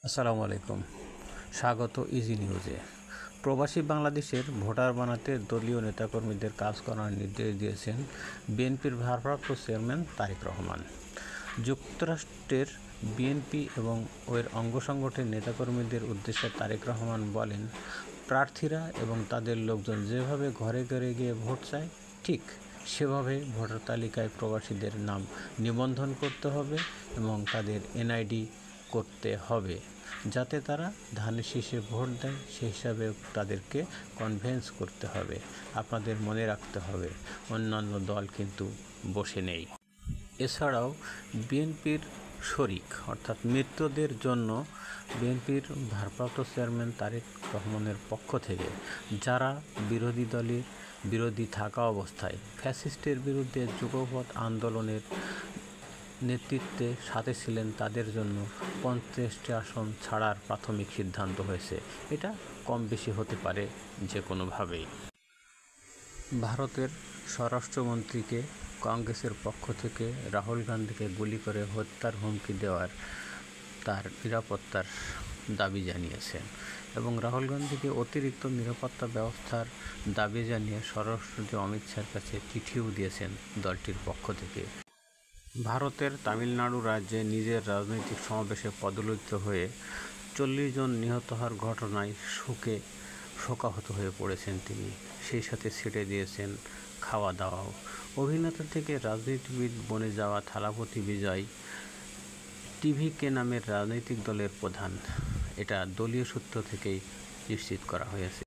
আসসালামু আলাইকুম। স্বাগত ইজি নিউজে। প্রবাসী বাংলাদেশের ভোটার বানাতে দলীয় নেতাকর্মীদের কাজ করার নির্দেশ দিয়েছেন বিএনপির ভারপ্রাপ্ত চেয়ারম্যান তারেক রহমান। যুক্তরাষ্ট্রের বিএনপি এবং এর অঙ্গ সংগঠনের নেতাকর্মীদের উদ্দেশ্যে তারেক রহমান বলেন, প্রার্থীরা এবং তাদের লোকজন যেভাবে ঘরে ঘরে গিয়ে ভোট চায়, ঠিক সেভাবে ভোটার তালিকায় প্রবাসীদের নাম নিবন্ধন করতে হবে এবং তাদের এনআইডি করতে হবে, যাতে তারা ধানের শীষে ভোট দেয়। সেই হিসাবে তাদেরকে কনভিন্স করতে হবে। আপনাদের মনে রাখতে হবে, অন্যান্য দল কিন্তু বসে নেই। এছাড়াও বিএনপির শরিক অর্থাৎ মৃতদের জন্য বিএনপির ভারপ্রাপ্ত চেয়ারম্যান তারেক রহমানের পক্ষ থেকে যারা বিরোধী দলের বিরোধী থাকা অবস্থায় ফ্যাসিস্টের বিরুদ্ধে যুগপৎ আন্দোলনের নেতৃত্বে সাথে ছিলেন, তাদের জন্য 50টি আসন ছাড়ার প্রাথমিক সিদ্ধান্ত হয়েছে। এটা কম বেশি হতে পারে যে কোনোভাবেই। ভারতের স্বরাষ্ট্রমন্ত্রীকে কংগ্রেসের পক্ষ থেকে রাহুল গান্ধীকে গুলি করে হত্যার হুমকি দেওয়ার তার নিরাপত্তার দাবি জানিয়েছেন এবং রাহুল গান্ধীকে অতিরিক্ত নিরাপত্তা ব্যবস্থার দাবি জানিয়ে স্বরাষ্ট্রমন্ত্রী অমিত শাহর কাছে চিঠিও দিয়েছেন দলটির পক্ষ থেকে। ভারতের তামিলনাড়ু রাজ্যে নিজের রাজনৈতিক সমাবেশে পদদলিত হয়ে 40 জন নিহত হওয়ার ঘটনায় শোকাহত হয়ে পড়েছেন তিনি। সেই সাথে ছেড়ে দিয়েছেন খাওয়া দাওয়াও। অভিনেতা থেকে রাজনীতিবিদ বনে যাওয়া থালাপতি বিজয় টিভিকে নামের রাজনৈতিক দলের প্রধান, এটা দলীয় সূত্র থেকেই নিশ্চিত করা হয়েছে।